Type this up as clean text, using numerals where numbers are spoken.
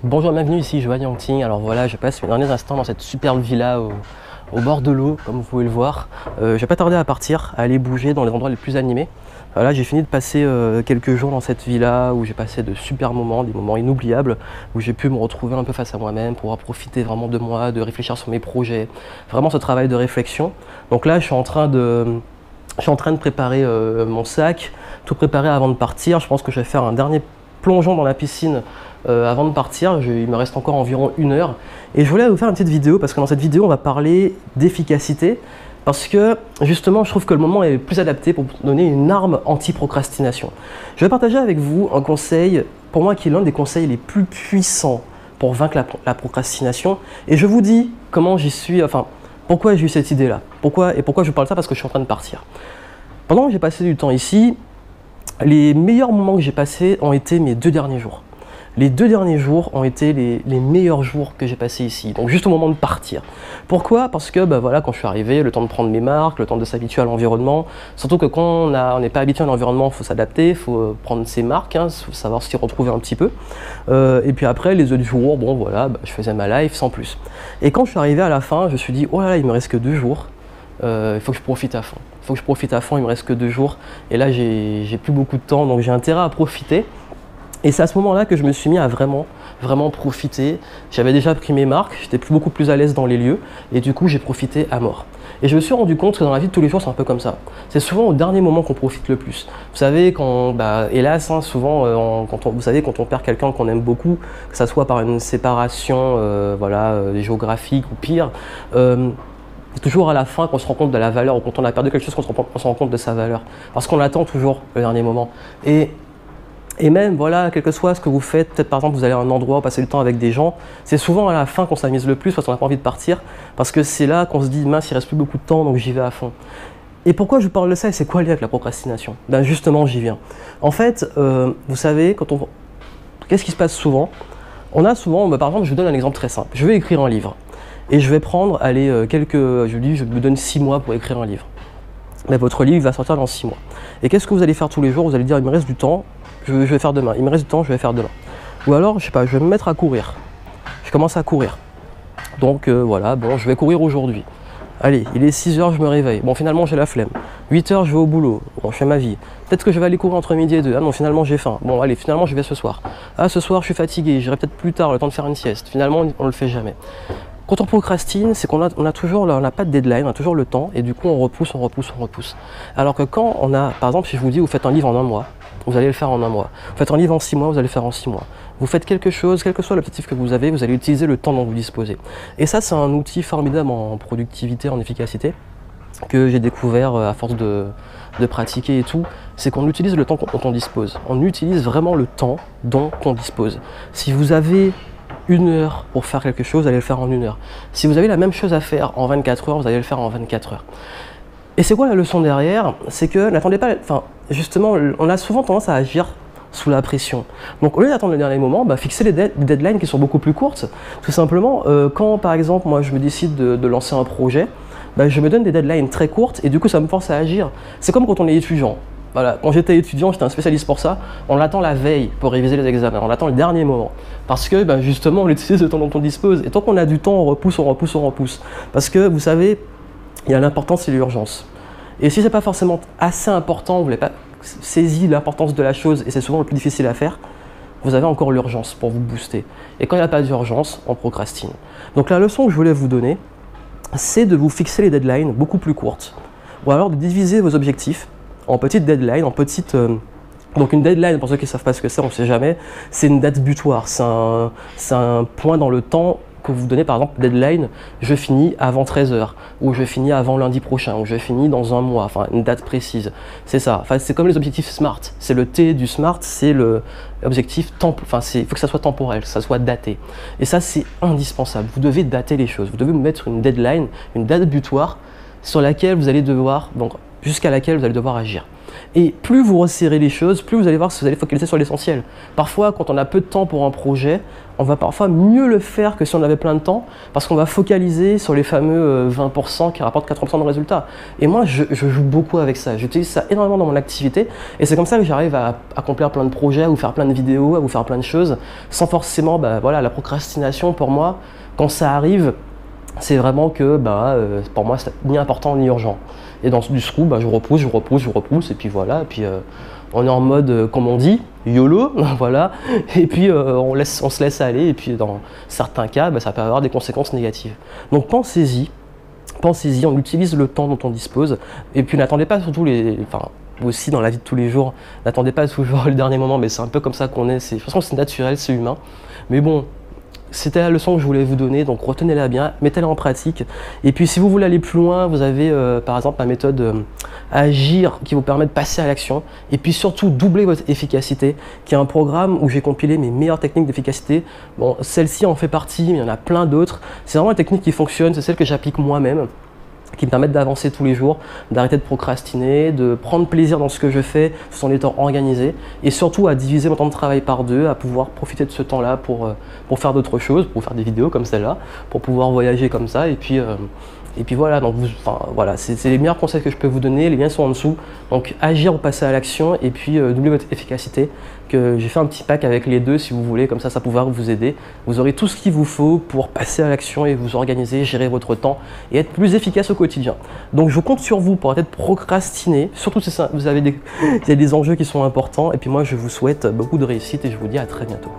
Bonjour, bienvenue ici Johan Yangting. Alors voilà, je passe mes derniers instants dans cette superbe villa au bord de l'eau, comme vous pouvez le voir. Je vais pas tarder à partir, à aller bouger dans les endroits les plus animés. Voilà, j'ai fini de passer quelques jours dans cette villa où j'ai passé de super moments, des moments inoubliables, où j'ai pu me retrouver un peu face à moi-même, pouvoir profiter vraiment de moi, de réfléchir sur mes projets, vraiment ce travail de réflexion. Donc là, je suis en train de préparer mon sac, tout préparer avant de partir. Je pense que je vais faire un dernier plongeon dans la piscine avant de partir. Il me reste encore environ 1 heure. Et je voulais vous faire une petite vidéo parce que dans cette vidéo, on va parler d'efficacité. Parce que justement, je trouve que le moment est plus adapté pour donner une arme anti-procrastination. Je vais partager avec vous un conseil, pour moi, qui est l'un des conseils les plus puissants pour vaincre la procrastination. Et je vous dis comment j'y suis, enfin, pourquoi j'ai eu cette idée-là. Pourquoi je vous parle de ça? Parce que je suis en train de partir. Pendant que j'ai passé du temps ici, les meilleurs moments que j'ai passés ont été mes 2 derniers jours. Les 2 derniers jours ont été les meilleurs jours que j'ai passés ici, donc juste au moment de partir. Pourquoi? Parce que voilà, quand je suis arrivé, le temps de prendre mes marques, le temps de s'habituer à l'environnement, surtout que quand on n'est pas habitué à l'environnement, il faut s'adapter, il faut prendre ses marques, il faut savoir s'y retrouver un petit peu. Et puis après, les autres jours, bon voilà, je faisais ma life sans plus. Et quand je suis arrivé à la fin, je me suis dit, oh là là, il me reste que 2 jours. Il faut que je profite à fond. Il faut que je profite à fond, il me reste que 2 jours. Et là, j'ai plus beaucoup de temps, donc j'ai intérêt à profiter. Et c'est à ce moment-là que je me suis mis à vraiment profiter. J'avais déjà pris mes marques, j'étais beaucoup plus à l'aise dans les lieux. Et du coup, j'ai profité à mort. Et je me suis rendu compte que dans la vie de tous les jours, c'est un peu comme ça. C'est souvent au dernier moment qu'on profite le plus. Vous savez, hélas, souvent, vous savez, quand on perd quelqu'un qu'on aime beaucoup, que ça soit par une séparation géographique ou pire, c'est toujours à la fin qu'on se rend compte de la valeur, ou quand on a perdu quelque chose qu'on se rend compte de sa valeur. Parce qu'on attend toujours le dernier moment. Et même, voilà, quel que soit ce que vous faites, peut-être par exemple vous allez à un endroit, passer du temps avec des gens, c'est souvent à la fin qu'on s'amuse le plus parce qu'on n'a pas envie de partir, parce que c'est là qu'on se dit, mince, il reste plus beaucoup de temps, donc j'y vais à fond. Et pourquoi je vous parle de ça et c'est quoi lié avec la procrastination? Ben justement, j'y viens. En fait, vous savez, qu'est-ce qui se passe souvent? On a souvent, par exemple, je vous donne un exemple très simple. Je vais écrire un livre. Et je vais prendre, je me donne 6 mois pour écrire un livre. Mais votre livre va sortir dans 6 mois. Et qu'est-ce que vous allez faire tous les jours? Vous allez dire, il me reste du temps, je vais faire demain. Il me reste du temps, je vais faire demain. Ou alors, je sais pas, je vais me mettre à courir. Je commence à courir. Donc voilà, bon, je vais courir aujourd'hui. Allez, il est 6 h, je me réveille. Bon, finalement, j'ai la flemme. 8 h, je vais au boulot. Bon, je fais ma vie. Peut-être que je vais aller courir entre midi et 2. Ah non, finalement, j'ai faim. Bon, allez, finalement, je vais ce soir. Ah, ce soir, je suis fatigué. J'irai peut-être plus tard, le temps de faire une sieste. Finalement, on ne le fait jamais. Quand on procrastine, c'est qu'on n'a pas de deadline, on a toujours le temps, et du coup, on repousse. Alors que quand on a, par exemple, si je vous dis, vous faites un livre en 1 mois, vous allez le faire en 1 mois. Vous faites un livre en 6 mois, vous allez le faire en 6 mois. Vous faites quelque chose, quel que soit l'objectif que vous avez, vous allez utiliser le temps dont vous disposez. Et ça, c'est un outil formidable en productivité, en efficacité, que j'ai découvert à force de pratiquer et tout, c'est qu'on utilise le temps dont on dispose. On utilise vraiment le temps dont on dispose. Si vous avez 1 heure pour faire quelque chose, vous allez le faire en 1 heure. Si vous avez la même chose à faire en 24 heures, vous allez le faire en 24 heures. Et c'est quoi la leçon derrière? C'est que n'attendez pas, justement, on a souvent tendance à agir sous la pression. Donc au lieu d'attendre le dernier moment, fixez des deadlines qui sont beaucoup plus courtes. Tout simplement, quand par exemple, moi je me décide de lancer un projet, je me donne des deadlines très courtes et du coup ça me force à agir. C'est comme quand on est étudiant. Voilà, quand j'étais étudiant, j'étais un spécialiste pour ça, on attend la veille pour réviser les examens, on attend le dernier moment. Parce que justement, on utilise le temps dont on dispose. Et tant qu'on a du temps, on repousse. Parce que vous savez, il y a l'importance et l'urgence. Et si c'est pas forcément assez important, vous n'avez pas saisi l'importance de la chose, et c'est souvent le plus difficile à faire, vous avez encore l'urgence pour vous booster. Et quand il n'y a pas d'urgence, on procrastine. Donc la leçon que je voulais vous donner, c'est de vous fixer les deadlines beaucoup plus courtes. Ou alors de diviser vos objectifs en petites deadlines, donc une deadline, pour ceux qui ne savent pas ce que c'est, on ne sait jamais, c'est une date butoir, c'est un point dans le temps que vous donnez, par exemple, deadline, je finis avant 13 h, ou je finis avant lundi prochain, ou je finis dans 1 mois, enfin une date précise. C'est ça, c'est comme les objectifs SMART, c'est le T du SMART, c'est l'objectif, il faut que ça soit temporel, que ça soit daté. Et ça, c'est indispensable, vous devez dater les choses, vous devez mettre une deadline, une date butoir, sur laquelle vous allez devoir, donc, jusqu'à laquelle vous allez devoir agir. Et plus vous resserrez les choses, plus vous allez voir que vous allez focaliser sur l'essentiel. Parfois, quand on a peu de temps pour un projet, on va parfois mieux le faire que si on avait plein de temps, parce qu'on va focaliser sur les fameux 20% qui rapportent 80% de résultats. Et moi, je joue beaucoup avec ça. J'utilise ça énormément dans mon activité, et c'est comme ça que j'arrive à accomplir plein de projets, à vous faire plein de vidéos, à vous faire plein de choses, sans forcément, voilà, la procrastination pour moi, quand ça arrive, c'est vraiment que pour moi c'est ni important ni urgent. Et du coup je repousse et puis voilà, et puis on est en mode comme on dit, YOLO, voilà, et puis on se laisse aller, et puis dans certains cas ça peut avoir des conséquences négatives. Donc pensez-y, on utilise le temps dont on dispose, et puis n'attendez pas surtout aussi dans la vie de tous les jours, n'attendez pas toujours le dernier moment, mais c'est un peu comme ça qu'on est, je pense que c'est naturel, c'est humain, mais bon, c'était la leçon que je voulais vous donner, donc retenez-la bien, mettez-la en pratique. Et puis si vous voulez aller plus loin, vous avez par exemple la méthode Agir qui vous permet de passer à l'action. Et puis surtout doubler votre efficacité, qui est un programme où j'ai compilé mes meilleures techniques d'efficacité. Bon, celle-ci en fait partie, mais il y en a plein d'autres. C'est vraiment une technique qui fonctionne, c'est celle que j'applique moi-même, qui me permettent d'avancer tous les jours, d'arrêter de procrastiner, de prendre plaisir dans ce que je fais, ce sont des temps organisés, et surtout à diviser mon temps de travail par deux, à pouvoir profiter de ce temps-là pour faire d'autres choses, pour faire des vidéos comme celle-là, pour pouvoir voyager comme ça, et puis voilà, donc voilà, c'est les meilleurs conseils que je peux vous donner, les liens sont en dessous, donc agir ou passer à l'action, et puis doubler votre efficacité, que j'ai fait un petit pack avec les deux si vous voulez, comme ça pourra vous aider. Vous aurez tout ce qu'il vous faut pour passer à l'action et vous organiser, gérer votre temps et être plus efficace au quotidien. Donc je compte sur vous pour arrêter de procrastiner, surtout si vous avez des enjeux qui sont importants, et puis moi je vous souhaite beaucoup de réussite et je vous dis à très bientôt.